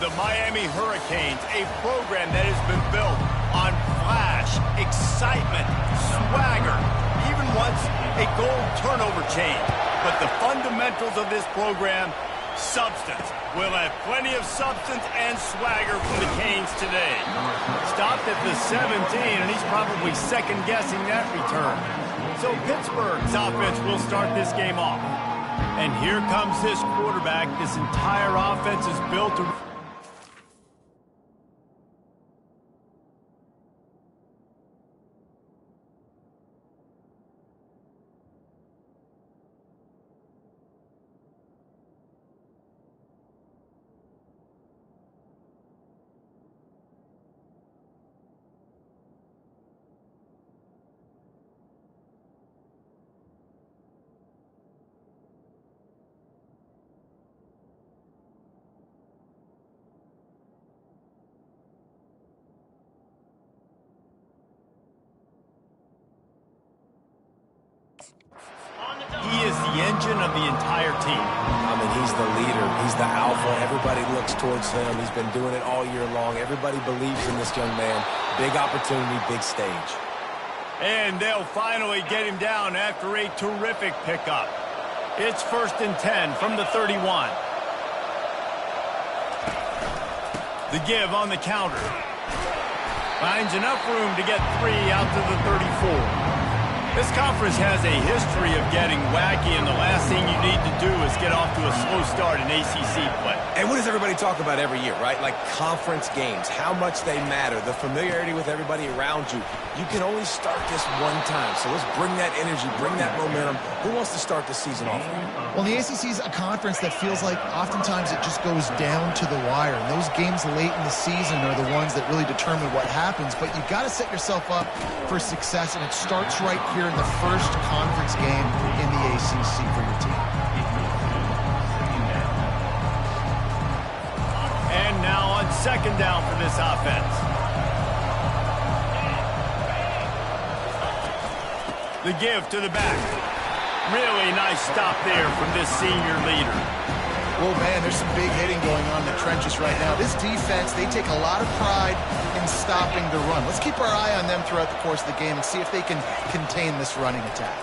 The Miami Hurricanes, a program that has been built on flash, excitement, swagger, even once a gold turnover chain. But the fundamentals of this program, substance. We'll have plenty of substance and swagger from the Canes today. Stopped at the 17, and he's probably second-guessing that return. So Pittsburgh's offense will start this game off. And here comes this quarterback. This entire offense is built to... He is the engine of the entire team. I mean, he's the leader. He's the alpha. Everybody looks towards him. He's been doing it all year long. Everybody believes in this young man. Big opportunity, big stage. And they'll finally get him down after a terrific pickup. It's 1st and 10 from the 31. The give on the counter. Finds enough room to get 3 out to the 34. This conference has a history of getting wacky, and the last thing you need to do is get off to a slow start in ACC play. And what does everybody talk about every year, right? Like conference games, how much they matter, the familiarity with everybody around you. You can only start this one time, so let's bring that energy, bring that momentum. Who wants to start the season off? Well, the ACC is a conference that feels like oftentimes it just goes down to the wire. And those games late in the season are the ones that really determine what happens. But you've got to set yourself up for success, and it starts right here in the first conference game in the ACC for your team. And now on 2nd down for this offense. The give to the back. Really nice stop there from this senior leader. Well, man, there's some big hitting going on in the trenches right now. This defense, they take a lot of pride in stopping the run. Let's keep our eye on them throughout the course of the game and see if they can contain this running attack.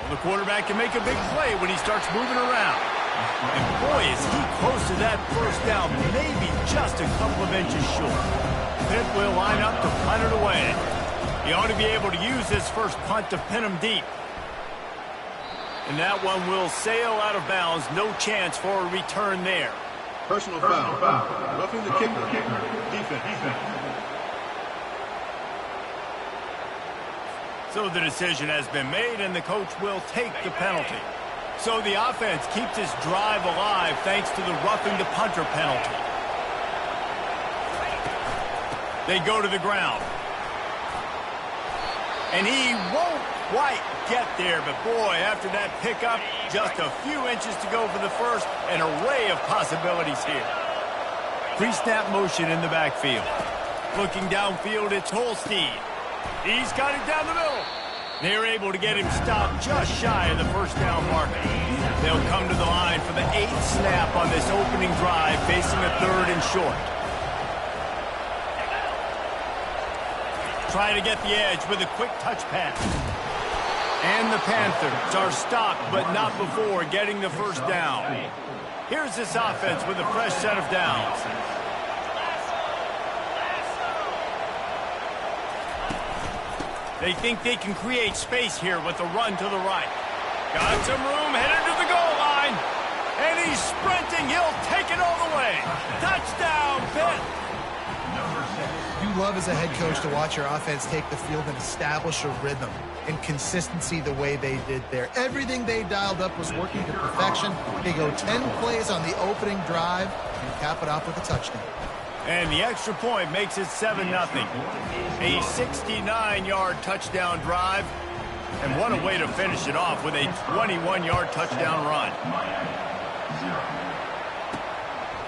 Well, the quarterback can make a big play when he starts moving around. And boy, is he close to that first down, maybe just a couple of inches short. Pitt will line up to punt it away. He ought to be able to use this first punt to pin him deep. And that one will sail out of bounds. No chance for a return there. Personal foul. Roughing the kicker. Defense. So the decision has been made, and the coach will take the penalty. So the offense keeps its drive alive thanks to the roughing the punter penalty. They go to the ground. And he won't quite get there, but boy, after that pickup, just a few inches to go for the first, an array of possibilities here. Pre-snap motion in the backfield. Looking downfield, it's Holstein. He's got it down the middle. They're able to get him stopped just shy of the first down marker. They'll come to the line for the 8th snap on this opening drive, facing a 3rd and short. Trying to get the edge with a quick touch pass. And the Panthers are stopped, but not before getting the first down. Here's this offense with a fresh set of downs. They think they can create space here with a run to the right. Got some room, headed to the goal line. And he's sprinting. He'll take it all the way. Touchdown, Pitt. You love as a head coach to watch your offense take the field and establish a rhythm and consistency the way they did there. Everything they dialed up was working to perfection. They go 10 plays on the opening drive and cap it off with a touchdown. And the extra point makes it 7-0. A 69-yard touchdown drive. And what a way to finish it off with a 21-yard touchdown run.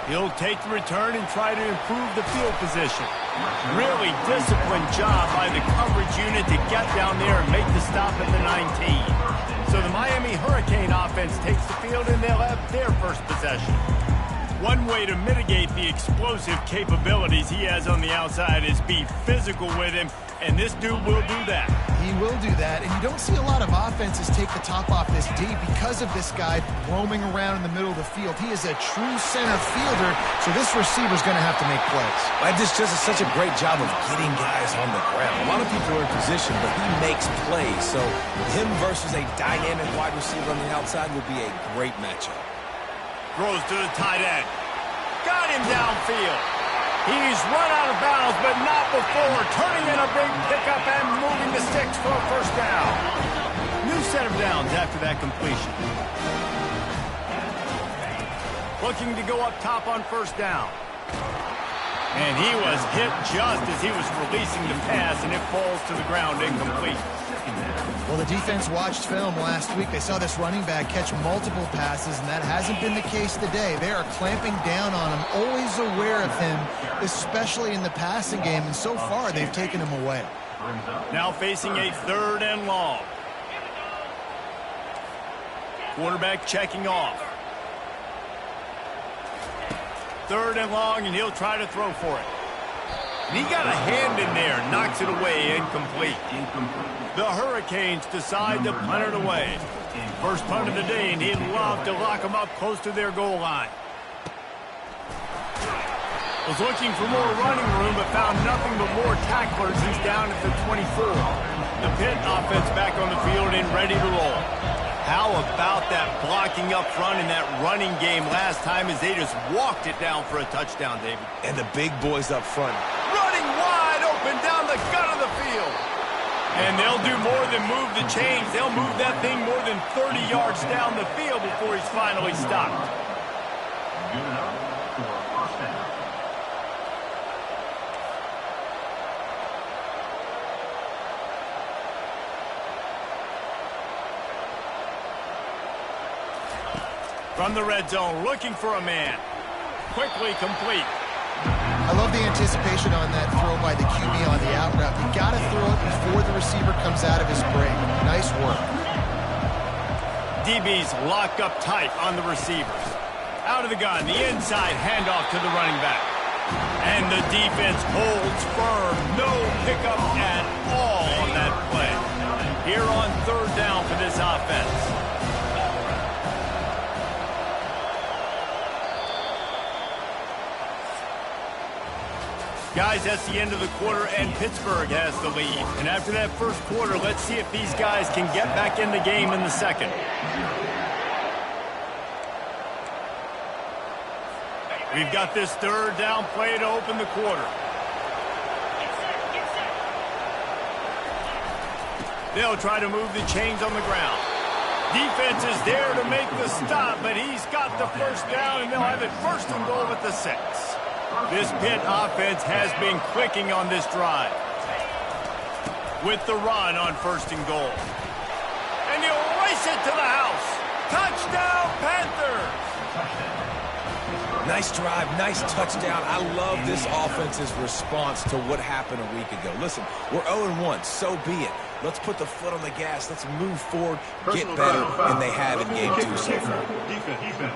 He'll take the return and try to improve the field position. Really disciplined job by the coverage unit to get down there and make the stop at the 19. So the Miami Hurricane offense takes the field, and they'll have their first possession. One way to mitigate the explosive capabilities he has on the outside is be physical with him, and this dude will do that. He will do that, and you don't see a lot of offenses take the top off this D because of this guy roaming around in the middle of the field. He is a true center fielder, so this receiver's going to have to make plays. And this just is such a great job of getting guys on the ground. A lot of people are in position, but he makes plays, so him versus a dynamic wide receiver on the outside will be a great matchup. Throws to the tight end. Got him downfield. He's run out of bounds, but not before turning in a big pickup and moving the sticks for a first down. New set of downs after that completion. Looking to go up top on first down. And he was hit just as he was releasing the pass, and it falls to the ground incomplete. Well, the defense watched film last week. They saw this running back catch multiple passes, and that hasn't been the case today. They are clamping down on him, always aware of him, especially in the passing game, and so far they've taken him away. Now facing a 3rd and long. Quarterback checking off. 3rd and long, and he'll try to throw for it. And he got a hand in there, knocks it away, incomplete. The Hurricanes decide to punt it away. First punt of the day, and he'd love to lock them up close to their goal line. Was looking for more running room, but found nothing but more tacklers. He's down at the 24. The Pitt offense back on the field and ready to roll. How about that blocking up front in that running game last time as they just walked it down for a touchdown, David? And the big boys up front. Running wide open down the gut of the field. And they'll do more than move the chains. They'll move that thing more than 30 yards down the field before he's finally stopped. Good enough for a first down. From the red zone, looking for a man. Quickly complete. I love the anticipation on that throw by the QB on the out route. You got to throw it before the receiver comes out of his break. Nice work. DB's locked up tight on the receivers. Out of the gun, the inside handoff to the running back. And the defense holds firm. No pickup at all on that play. Here on 3rd down for this offense. Guys, that's the end of the quarter, and Pittsburgh has the lead. And after that first quarter, let's see if these guys can get back in the game in the second. We've got this 3rd down play to open the quarter. They'll try to move the chains on the ground. Defense is there to make the stop, but he's got the first down, and they'll have it 1st and goal at the 6. This Pitt offense has been clicking on this drive. With the run on 1st and goal. And he'll race it to the house. Touchdown, Panthers! Nice drive, nice touchdown. I love this offense's response to what happened a week ago. Listen, we're 0-1, so be it. Let's put the foot on the gas. Let's move forward, get better, and they have in game 2 so far. Defense.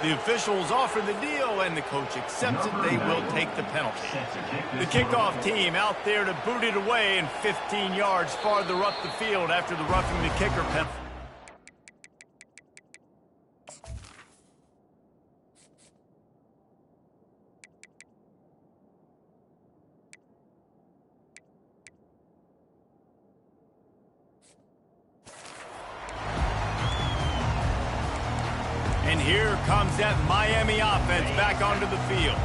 The officials offer the deal, and the coach accepts it. They will take the penalty. The kickoff team out there to boot it away and 15 yards farther up the field after the roughing the kicker penalty. And here comes that Miami offense back onto the field.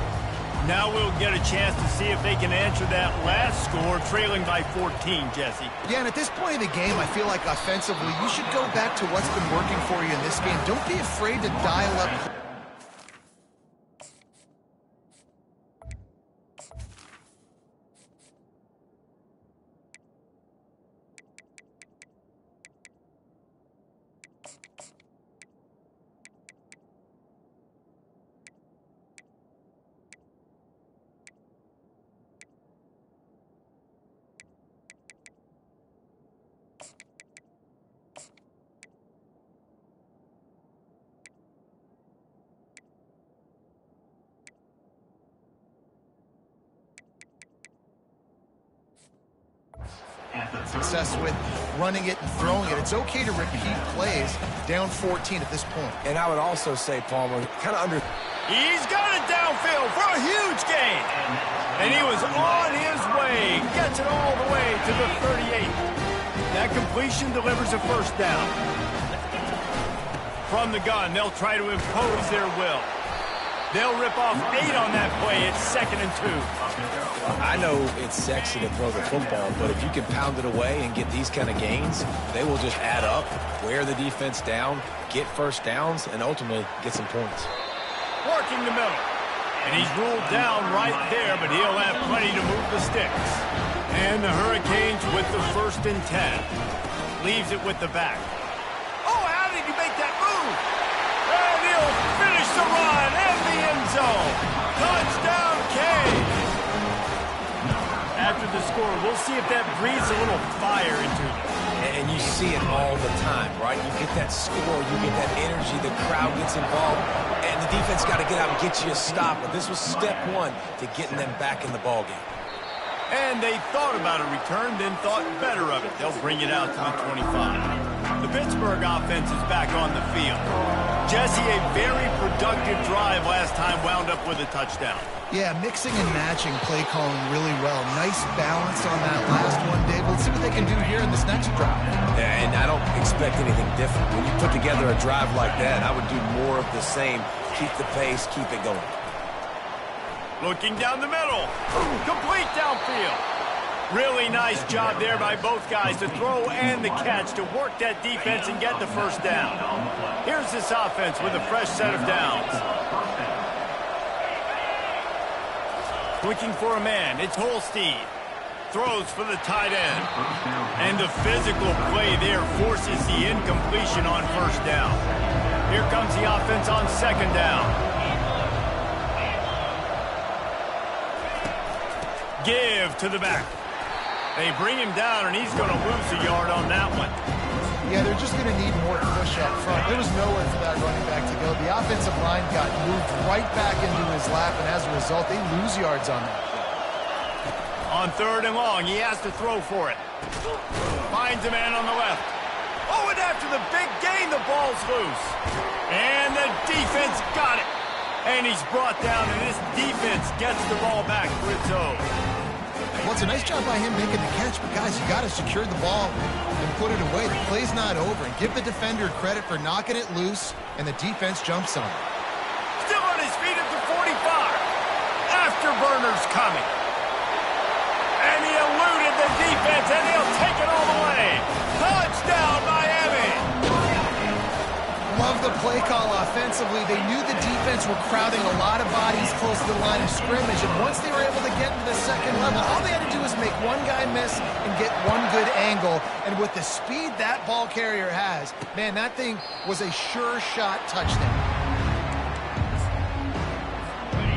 Now we'll get a chance to see if they can answer that last score, trailing by 14, Jesse. Yeah, and at this point of the game, I feel like offensively, you should go back to what's been working for you in this game. Don't be afraid to dial up. success with running it and throwing it. It's okay to repeat plays down 14 at this point. And I would also say, Palmer, kind of under... He's got it downfield for a huge gain. And he was on his way. Gets it all the way to the 38. That completion delivers a first down. From the gun, they'll try to impose their will. They'll rip off 8 on that play. It's 2nd and 2. I know it's sexy to throw the football, but if you can pound it away and get these kind of gains, they will just add up, wear the defense down, get first downs, and ultimately get some points. Working the middle. And he's ruled down right there, but he'll have plenty to move the sticks. And the Hurricanes with the 1st and 10. Leaves it with the back. Oh, how did he make that move? And he'll finish the run and the end zone. Touchdown, Kane. After the score, we'll see if that breathes a little fire into them. And you see it all the time, right? You get that score, you get that energy, the crowd gets involved, and the defense got to get out and get you a stop. But this was step 1 to getting them back in the ballgame. And they thought about a return, then thought better of it. They'll bring it out to the 25. The Pittsburgh offense is back on the field. Jesse, a very productive drive last time, wound up with a touchdown. Yeah, mixing and matching play calling really well. Nice balance on that last one, Dave. Let's see what they can do here in this next drive. Yeah, and I don't expect anything different. When you put together a drive like that, I would do more of the same. Keep the pace, keep it going. Looking down the middle. Complete downfield. Really nice job there by both guys to throw and the catch to work that defense and get the first down. Here's this offense with a fresh set of downs. Looking for a man. It's Holstein. Throws for the tight end. And the physical play there forces the incompletion on first down. Here comes the offense on 2nd down. Give to the back. They bring him down, and he's going to lose a yard on that one. Yeah, they're just going to need more push up front. There was nowhere for that running back to go. The offensive line got moved right back into his lap, and as a result, they lose yards on that play. On 3rd and long, he has to throw for it. Finds a man on the left. Oh, and after the big gain, the ball's loose. And the defense got it. And he's brought down, and this defense gets the ball back for its own. Well, it's a nice job by him making the catch, but guys, you got to secure the ball and put it away. The play's not over. And give the defender credit for knocking it loose, and the defense jumps on it. Still on his feet at the 45. Afterburner's coming. And he eluded the defense, and he'll take it all the way. Touchdown, Miami. Love the play call offensively. They knew the defense were crowding a lot of bodies close to the line of scrimmage, and once they were able to get into the 2nd level, all they had to do was make one guy miss and get one good angle. And with the speed that ball carrier has, man, that thing was a sure shot touchdown.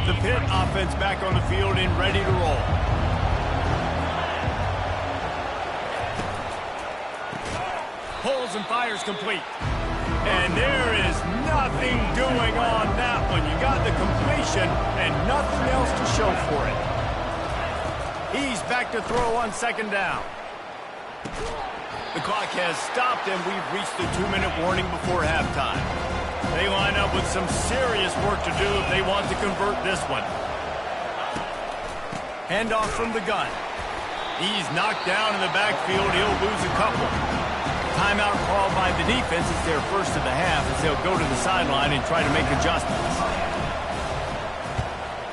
The Pitt offense back on the field and ready to roll. Pulls and fires complete. And there is nothing doing on that one. You got the completion and nothing else to show for it. He's back to throw on 2nd down. The clock has stopped and we've reached the 2-minute warning before halftime. They line up with some serious work to do if they want to convert this one. Handoff from the gun. He's knocked down in the backfield. He'll lose a couple. Timeout called by the defense. It's their first of the half as they'll go to the sideline and try to make adjustments.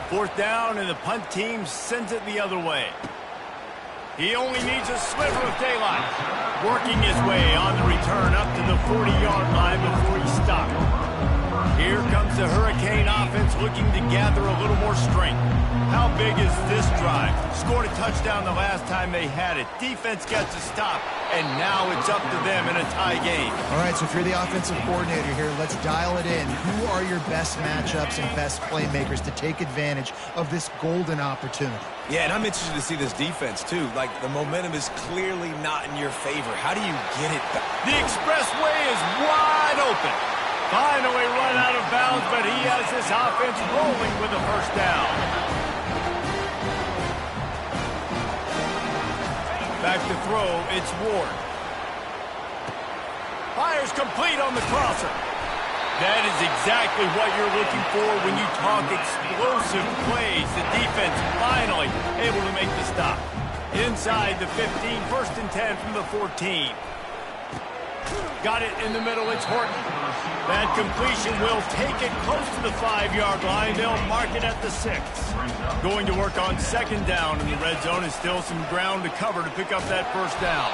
4th down, and the punt team sends it the other way. He only needs a sliver of daylight. Working his way on the return up to the 40-yard line before he stopped. Here comes the Hurricane offense looking to gather a little more strength. How big is this drive? Scored a touchdown the last time they had it. Defense gets a stop, and now it's up to them in a tie game. All right, so if you're the offensive coordinator here, let's dial it in. Who are your best matchups and best playmakers to take advantage of this golden opportunity? Yeah, and I'm interested to see this defense, too. Like, the momentum is clearly not in your favor. How do you get it back? The expressway is wide open. Finally run out of bounds, but he has this offense rolling with a first down. Back to throw, it's Ward. Fires complete on the crosser. That is exactly what you're looking for when you talk explosive plays. The defense finally able to make the stop. Inside the 15, 1st and 10 from the 14. Got it in the middle, it's Horton. That completion will take it close to the 5-yard line. They'll mark it at the 6. Going to work on 2nd down in the red zone. Is still some ground to cover to pick up that 1st down.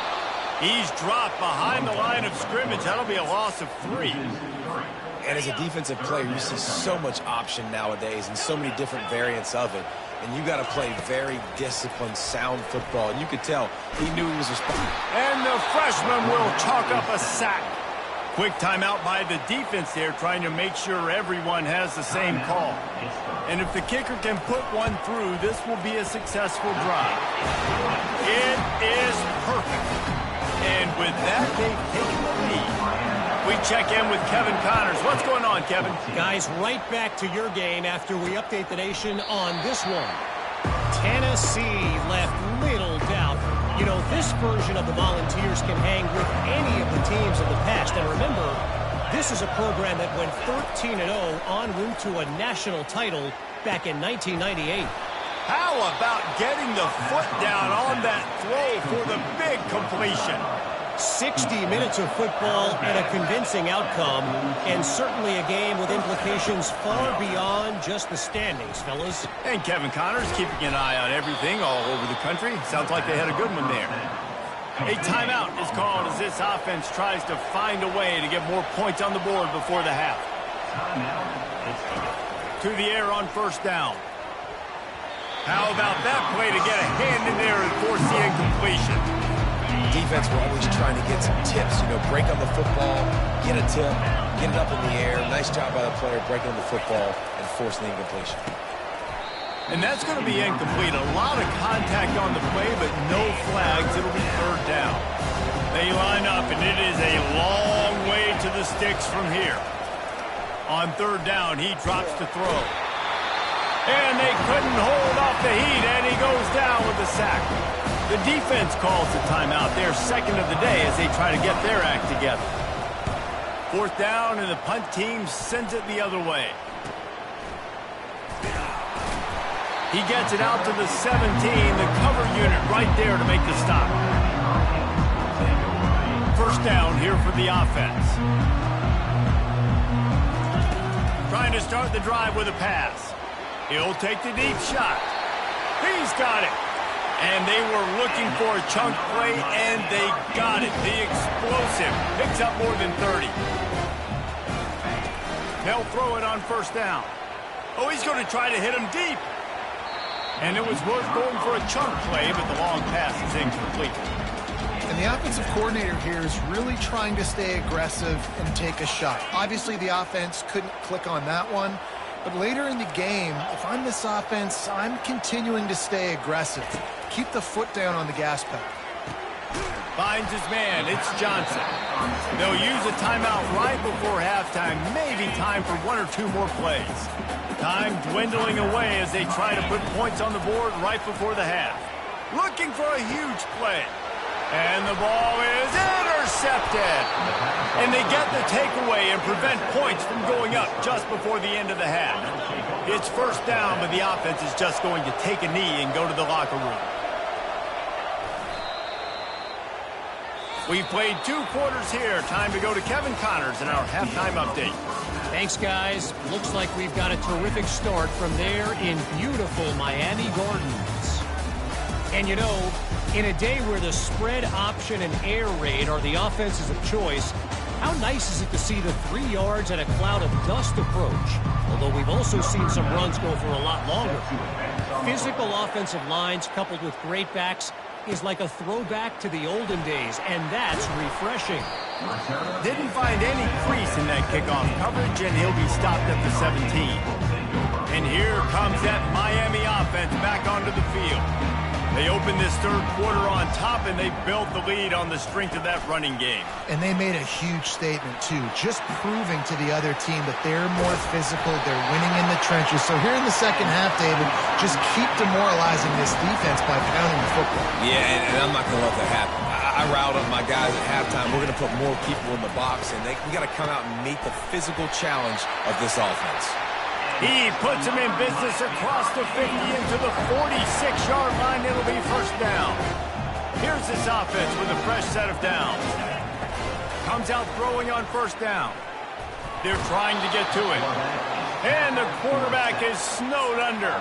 He's dropped behind the line of scrimmage. That'll be a loss of 3. And as a defensive player, you see so much option nowadays and so many different variants of it. And you got to play very disciplined, sound football. And you could tell he knew he was responsible. And the freshman will chalk up a sack. Quick timeout by the defense there, trying to make sure everyone has the same call. And if the kicker can put one through, this will be a successful drive. It is perfect. And with that, they've taken the lead. We check in with Kevin Connors. What's going on, Kevin? Guys, right back to your game after we update the nation on this one. Tennessee left little doubt. You know, this version of the Volunteers can hang with any of the teams of the past. And remember, this is a program that went 13-0 en route to a national title back in 1998. How about getting the foot down on that throw for the big completion? 60 minutes of football and a convincing outcome, and certainly a game with implications far beyond just the standings, fellas. And Kevin Connors keeping an eye on everything all over the country. Sounds like they had a good one there. A timeout is called as this offense tries to find a way to get more points on the board before the half. To the air on 1st down. How about that play to get a hand in there and force the incompletion? Defense were always trying to get some tips, you know, break on the football, get a tip, get it up in the air. Nice job by the player breaking on the football and forcing the incompletion. And that's going to be incomplete. A lot of contact on the play, but no flags. It'll be 3rd down. They line up, and it is a long way to the sticks from here. On 3rd down, he drops to throw. And they couldn't hold off the heat, and he goes down with a sack. The defense calls the timeout, their 2nd of the day, as they try to get their act together. 4th down, and the punt team sends it the other way. He gets it out to the 17, the cover unit right there to make the stop. 1st down here for the offense. Trying to start the drive with a pass. He'll take the deep shot. He's got it. And they were looking for a chunk play, and they got it. The explosive picks up more than 30. They'll throw it on 1st down. Oh, he's going to try to hit him deep. And it was worth going for a chunk play, but the long pass is incomplete. And the offensive coordinator here is really trying to stay aggressive and take a shot. Obviously, the offense couldn't click on that one. But later in the game, if I'm this offense, I'm continuing to stay aggressive. Keep the foot down on the gas pedal. Finds his man. It's Johnson. They'll use a timeout right before halftime. Maybe time for 1 or 2 more plays. Time dwindling away as they try to put points on the board right before the half. Looking for a huge play. And the ball is intercepted. And they get the takeaway and prevent points from going up just before the end of the half. It's 1st down, but the offense is just going to take a knee and go to the locker room. We've played 2 quarters here. Time to go to Kevin Connors in our halftime update. Thanks, guys. Looks like we've got a terrific start from there in beautiful Miami Gardens. And you know, in a day where the spread option and air raid are the offenses of choice, how nice is it to see the 3 yards and a cloud of dust approach? Although we've also seen some runs go for a lot longer. Physical offensive lines coupled with great backs is like a throwback to the olden days, and that's refreshing. Didn't find any crease in that kickoff coverage, and he'll be stopped at the 17. And here comes that Miami offense back onto the field. They opened this third quarter on top, and they built the lead on the strength of that running game. And they made a huge statement, too, just proving to the other team that they're more physical, they're winning in the trenches. So here in the second half, David, just keep demoralizing this defense by pounding the football. Yeah, and I'm not going to let that happen. I riled up my guys at halftime. We're going to put more people in the box, and we got to come out and meet the physical challenge of this offense. He puts him in business across the 50 into the 46-yard line. It'll be first down. Here's this offense with a fresh set of downs. Comes out throwing on first down. They're trying to get to it. And the quarterback is snowed under.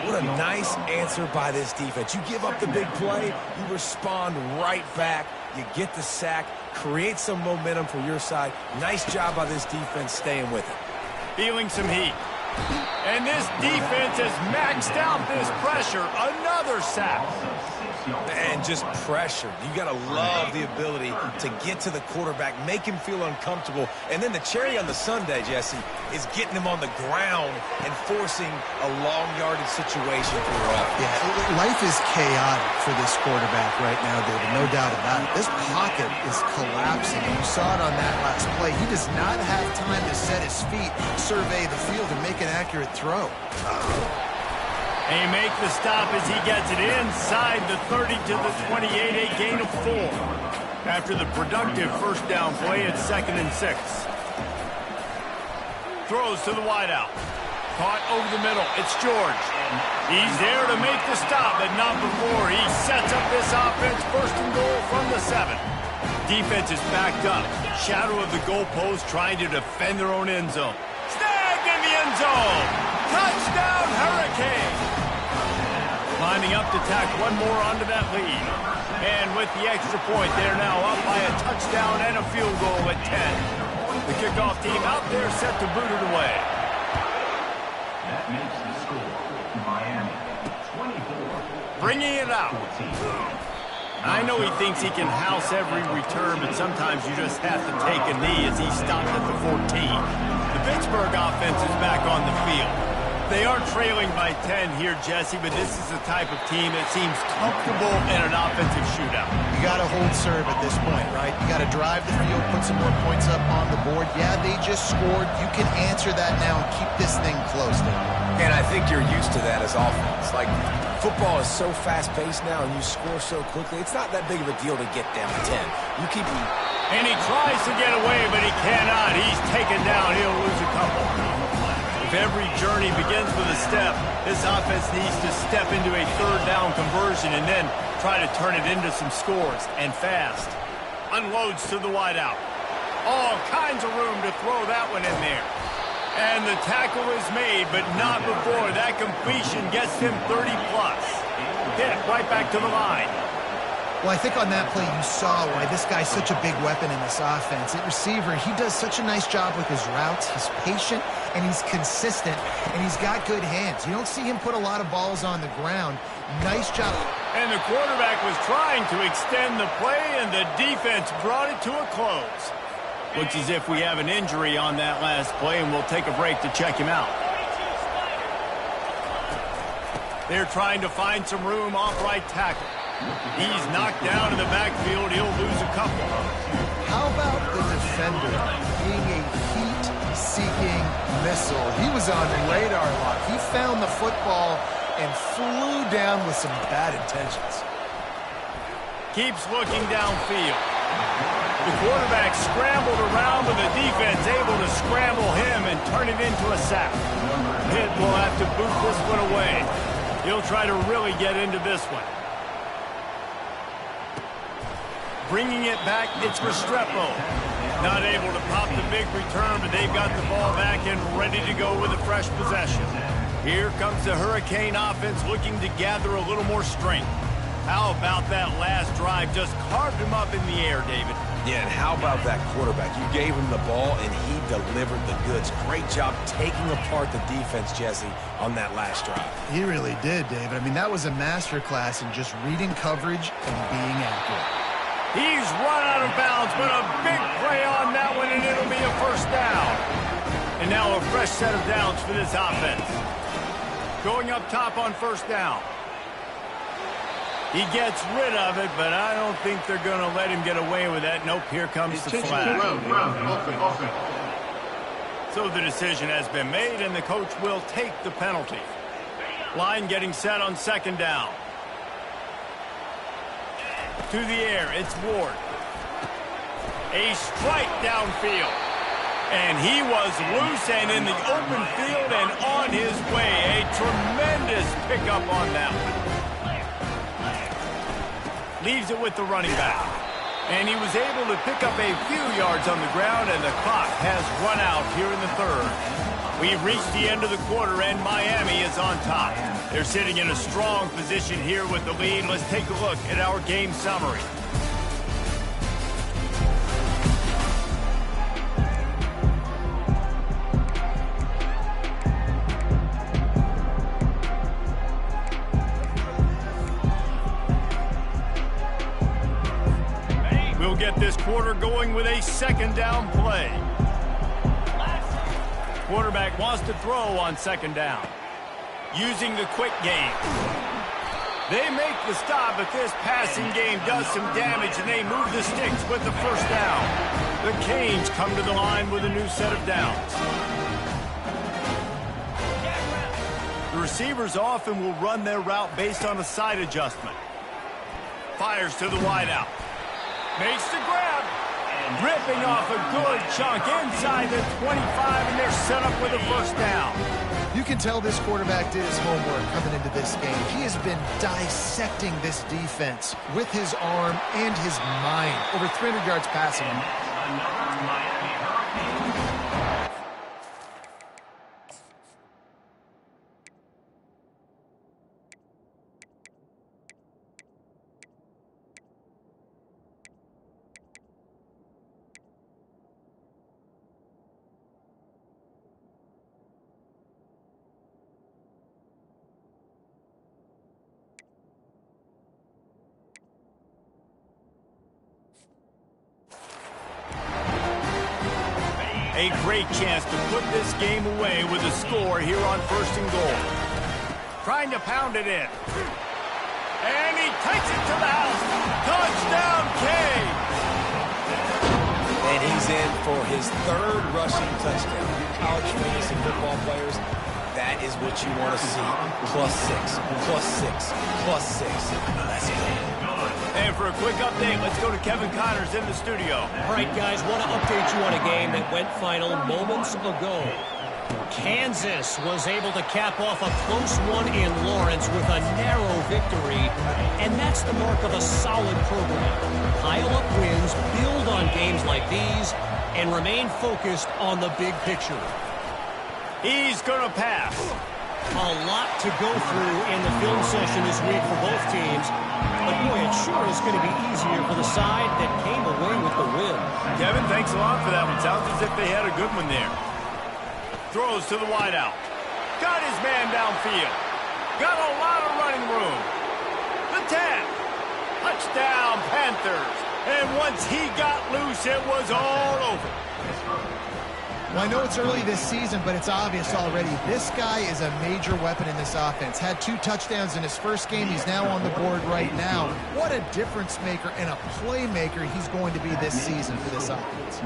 What a nice answer by this defense. You give up the big play, you respond right back. You get the sack, create some momentum for your side. Nice job by this defense staying with it. Feeling some heat. And this defense has maxed out this pressure. Another sack. And just pressure. You got to love the ability to get to the quarterback, make him feel uncomfortable. And then the cherry on the sundae, Jesse, is getting him on the ground and forcing a long yardage situation for your offense. Yeah, life is chaotic for this quarterback right now, David, no doubt about it. This pocket is collapsing. You saw it on that last play. He does not have time to set his feet, survey the field, and make an accurate throw. They make the stop as he gets it inside the 30 to the 28, a gain of 4. After the productive first down play, it's 2nd and 6. Throws to the wideout. Caught over the middle. It's George. He's there to make the stop, but not before. He sets up this offense, 1st and goal from the 7. Defense is backed up. Shadow of the goalpost trying to defend their own end zone. Snagged in the end zone. Touchdown, Hurricane. Lining up to tack one more onto that lead. And with the extra point, they're now up by a touchdown and a field goal at 10. The kickoff team out there set to boot it away. That makes the score Miami 24. Bringing it out. I know he thinks he can house every return, but sometimes you just have to take a knee as he stopped at the 14. The Pittsburgh offense is back on the field. They are trailing by 10 here, Jesse, but this is the type of team that seems comfortable in an offensive shootout. You got to hold serve at this point, right? You got to drive the field, put some more points up on the board. Yeah, they just scored. You can answer that now and keep this thing close. And I think you're used to that as offense. Like, football is so fast-paced now and you score so quickly, it's not that big of a deal to get down 10. You keep... And he tries to get away, but he cannot. He's taken down. He'll lose a couple. If every journey begins with a step, this offense needs to step into a third down conversion and then try to turn it into some scores, and fast. Unloads to the wideout. All kinds of room to throw that one in there. And the tackle is made, but not before. That completion gets him 30-plus. Hit right back to the line. Well, I think on that play you saw why this guy's such a big weapon in this offense. At receiver, he does such a nice job with his routes. He's patient, and he's consistent, and he's got good hands. You don't see him put a lot of balls on the ground. Nice job. And the quarterback was trying to extend the play, and the defense brought it to a close. Looks as if we have an injury on that last play, and we'll take a break to check him out. They're trying to find some room off right tackle. He's knocked down in the backfield. He'll lose a couple. How about the defender being a heat-seeking missile? He was on radar lock. He found the football and flew down with some bad intentions. Keeps looking downfield. The quarterback scrambled around, but the defense able to scramble him and turn it into a sack. Pitt will have to boot this one away. He'll try to really get into this one. Bringing it back, it's Restrepo. Not able to pop the big return, but they've got the ball back and ready to go with a fresh possession. Here comes the Hurricane offense looking to gather a little more strength. How about that last drive? Just carved him up in the air, David. Yeah, and how about that quarterback? You gave him the ball, and he delivered the goods. Great job taking apart the defense, Jesse, on that last drive. He really did, David. I mean, that was a masterclass in just reading coverage and being accurate. He's run out of bounds, but a big play on that one, and it'll be a first down. And now a fresh set of downs for this offense. Going up top on first down. He gets rid of it, but I don't think they're going to let him get away with that. Nope, here comes the flag. So the decision has been made, and the coach will take the penalty. Line getting set on second down. To the air, it's Ward. A strike downfield. And he was loose and in the open field and on his way. A tremendous pickup on that one. Leaves it with the running back. And he was able to pick up a few yards on the ground, and the clock has run out here in the third. We've reached the end of the quarter, and Miami is on top. They're sitting in a strong position here with the lead. Let's take a look at our game summary. We'll get this quarter going with a second down play. Quarterback wants to throw on second down. Using the quick game. They make the stop, but this passing game does some damage, and they move the sticks with the first down. The Canes come to the line with a new set of downs. The receivers often will run their route based on a side adjustment. Fires to the wideout. Makes the grab. Ripping off a good chunk inside the 25, and they're set up with a first down. You can tell this quarterback did his homework coming into this game. He has been dissecting this defense with his arm and his mind. Over 300 yards passing. A great chance to put this game away with a score here on first and goal. Trying to pound it in. And he takes it to the house. Touchdown, Canes! And he's in for his third rushing touchdown. You college fantasy football players, that is what you want to see. +6, +6, +6. Let's go. And for a quick update, let's go to Kevin Connors in the studio. All right, guys, want to update you on a game that went final moments ago. Kansas was able to cap off a close one in Lawrence with a narrow victory, and that's the mark of a solid program. Pile up wins, build on games like these, and remain focused on the big picture. He's going to pass. A lot to go through in the film session this week for both teams. But boy, it sure is going to be easier for the side that came away with the win. Kevin, thanks a lot for that one. Sounds as if they had a good one there. Throws to the wideout. Got his man downfield. Got a lot of running room. The 10. Touchdown, Panthers. And once he got loose, it was all over. Well, I know it's early this season, but it's obvious already. This guy is a major weapon in this offense. Had 2 touchdowns in his first game. He's now on the board right now. What a difference maker and a playmaker he's going to be this season for this offense.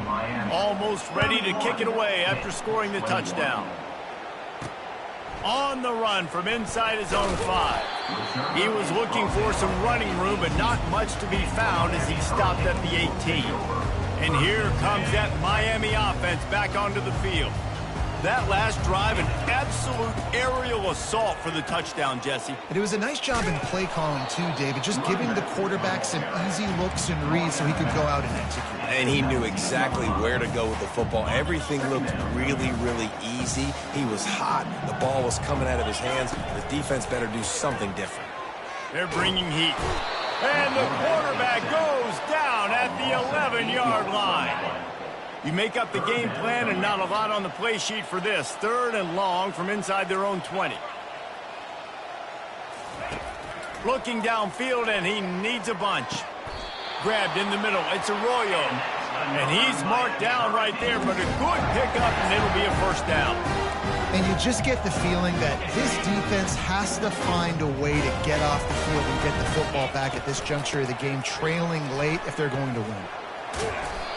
Almost ready to kick it away after scoring the touchdown. On the run from inside his own 5. He was looking for some running room, but not much to be found as he stopped at the 18. And here comes that Miami offense back onto the field. That last drive, an absolute aerial assault for the touchdown, Jesse. And it was a nice job in play calling, too, David, just giving the quarterback some easy looks and reads so he could go out and execute. And he knew exactly where to go with the football. Everything looked really, really easy. He was hot. The ball was coming out of his hands. The defense better do something different. They're bringing heat. And the quarterback goes down at the 11-yard line. You make up the game plan and not a lot on the play sheet for this. 3rd and long from inside their own 20. Looking downfield, and he needs a bunch. Grabbed in the middle. It's Arroyo. And he's marked down right there, but a good pickup, and it'll be a first down. And you just get the feeling that this defense has to find a way to get off the field and get the football back at this juncture of the game, trailing late if they're going to win.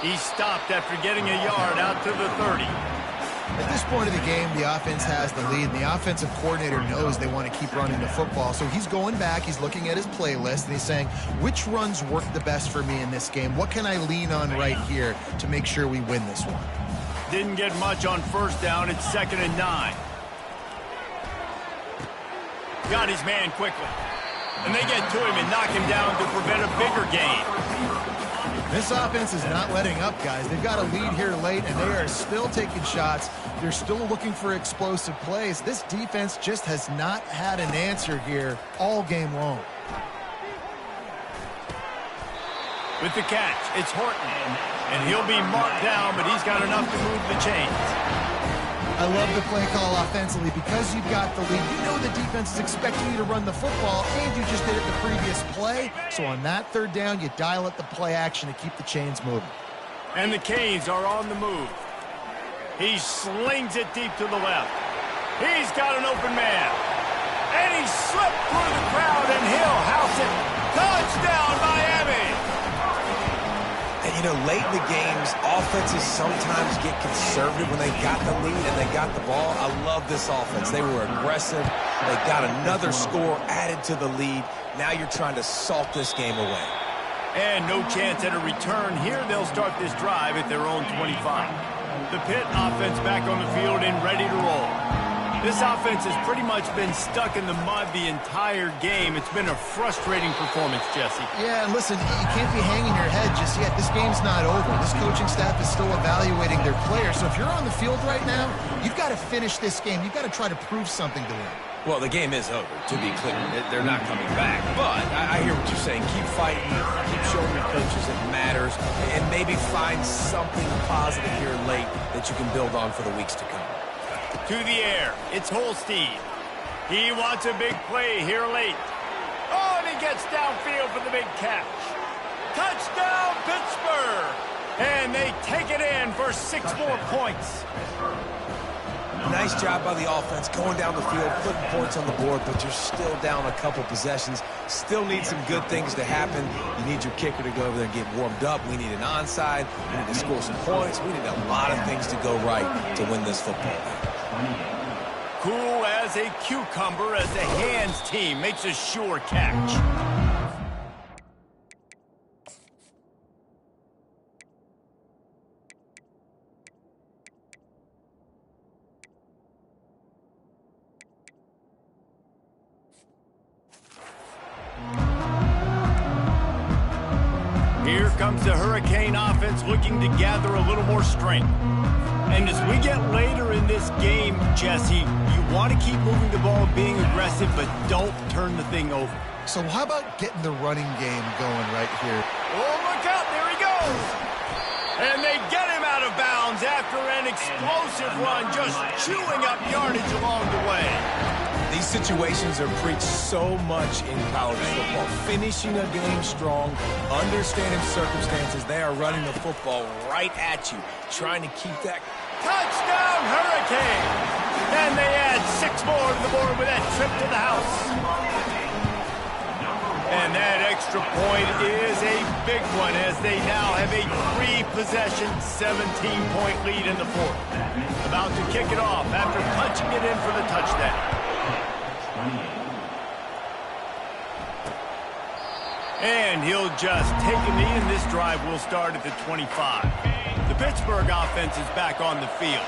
He stopped after getting a yard out to the 30. At this point of the game, the offense has the lead, and the offensive coordinator knows they want to keep running the football. So he's going back, he's looking at his playlist, and he's saying, which runs work the best for me in this game? What can I lean on right here to make sure we win this one? Didn't get much on first down. It's 2nd and 9. Got his man quickly. And they get to him and knock him down to prevent a bigger gain. This offense is not letting up, guys. They've got a lead here late, and they are still taking shots. They're still looking for explosive plays. This defense just has not had an answer here all game long. With the catch, it's Horton. And he'll be marked down, but he's got enough to move the chains. I love the play call offensively because you've got the lead. You know the defense is expecting you to run the football, and you just did it the previous play. So on that 3rd down, you dial up the play action to keep the chains moving. And the Canes are on the move. He slings it deep to the left. He's got an open man. And he slipped through the crowd, and he'll house it. Touchdown, Miami! And, you know, late in the games, offenses sometimes get conservative when they got the lead and they got the ball. I love this offense. They were aggressive. They got another score added to the lead. Now you're trying to salt this game away. And no chance at a return here. They'll start this drive at their own 25. The Pitt offense back on the field and ready to roll. This offense has pretty much been stuck in the mud the entire game. It's been a frustrating performance, Jesse. Yeah, and listen, you can't be hanging your head just yet. This game's not over. This coaching staff is still evaluating their players. So if you're on the field right now, you've got to finish this game. You've got to try to prove something to them. Well, the game is over, to be clear. They're not coming back. But I hear what you're saying. Keep fighting. Keep showing your coaches it matters. And maybe find something positive here late that you can build on for the weeks to come. To the air, it's Holstein. He wants a big play here late. Oh, and he gets downfield for the big catch. Touchdown, Pittsburgh! And they take it in for 6 more points. Nice job by the offense going down the field, putting points on the board, but you're still down a couple possessions. Still need some good things to happen. You need your kicker to go over there and get warmed up. We need an onside. We need to score some points. We need a lot of things to go right to win this football game. Cool as a cucumber as the hands team makes a sure catch. Here comes the Hurricane offense looking to gather a little more strength. And as we get later in this game, Jesse, you want to keep moving the ball and being aggressive, but don't turn the thing over. So how about getting the running game going right here? Oh, look out, there he goes! And they get him out of bounds after an explosive run, just chewing up yardage along the way. These situations are preached so much in college football. Finishing a game strong, understanding circumstances. They are running the football right at you, trying to keep that. Touchdown, Hurricane! And they add 6 more to the board with that trip to the house. And that extra point is a big one as they now have a 3-possession, 17-point lead in the 4th. About to kick it off after punching it in for the touchdown. And he'll just take a knee, and this drive will start at the 25. The Pittsburgh offense is back on the field.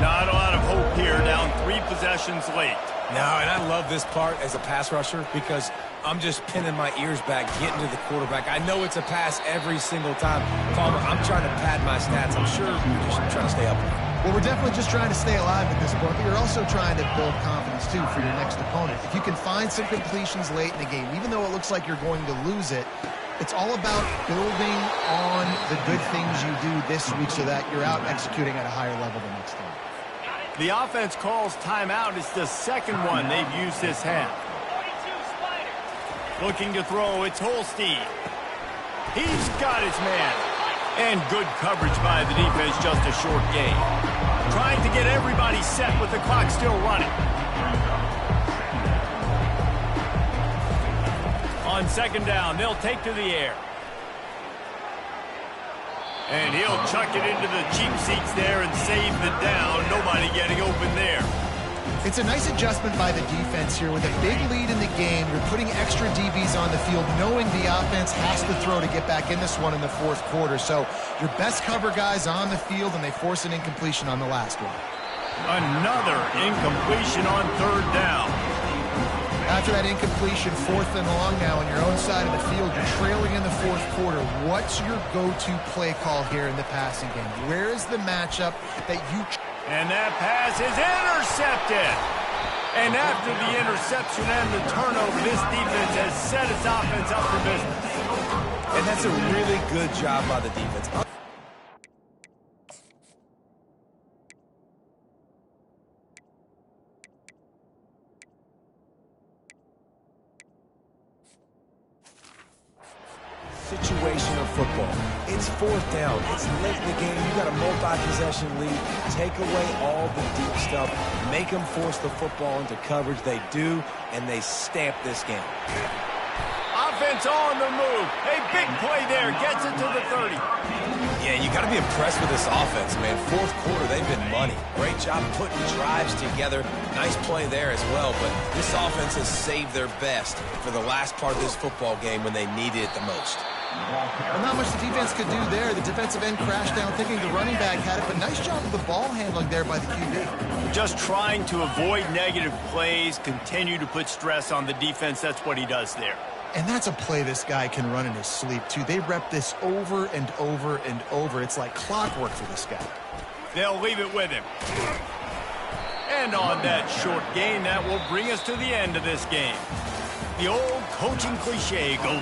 Not a lot of hope here, down 3 possessions late. No, and I love this part as a pass rusher because I'm just pinning my ears back, getting to the quarterback. I know it's a pass every single time. Palmer, I'm trying to pad my stats. I'm sure you're just trying to stay up. Well, we're definitely just trying to stay alive at this point, but you're also trying to build confidence, too, for your next opponent. If you can find some completions late in the game, even though it looks like you're going to lose it, it's all about building on the good things you do this week so that you're out executing at a higher level the next time. The offense calls timeout. It's the second one they've used this half. Looking to throw, it's Holstein. He's got his man. And good coverage by the defense, just a short gain. trying to get everybody set with the clock still running. On second down, they'll take to the air. And he'll chuck it into the cheap seats there and save the down. Nobody getting open there. It's a nice adjustment by the defense here. With a big lead in the game, you're putting extra DBs on the field, knowing the offense has to throw to get back in this one in the fourth quarter. So your best cover guys on the field, and they force an incompletion on the last one. Another incompletion on third down. After that incompletion, fourth and long now on your own side of the field, you're trailing in the fourth quarter. What's your go-to play call here in the passing game? Where is the matchup that you... And that pass is intercepted. And after the interception and the turnover, this defense has set its offense up for business. And that's a really good job by the defense. Situational football. It's fourth down. It's late in the game. You got a multi-possession lead. Take away all the deep stuff. Make them force the football into coverage. They do, and they stamp this game. Offense on the move. A big play there. Gets it to the 30. Yeah, you got to be impressed with this offense, man. Fourth quarter, they've been money. Great job putting drives together. Nice play there as well, but this offense has saved their best for the last part of this football game when they needed it the most. Well, not much the defense could do there. The defensive end crashed down thinking the running back had it, but nice job of the ball handling there by the QB. Just trying to avoid negative plays, continue to put stress on the defense. That's what he does there. And that's a play this guy can run in his sleep, too. They rep this over and over and over. It's like clockwork for this guy. They'll leave it with him. And on that short gain, that will bring us to the end of this game. The old coaching cliche goes.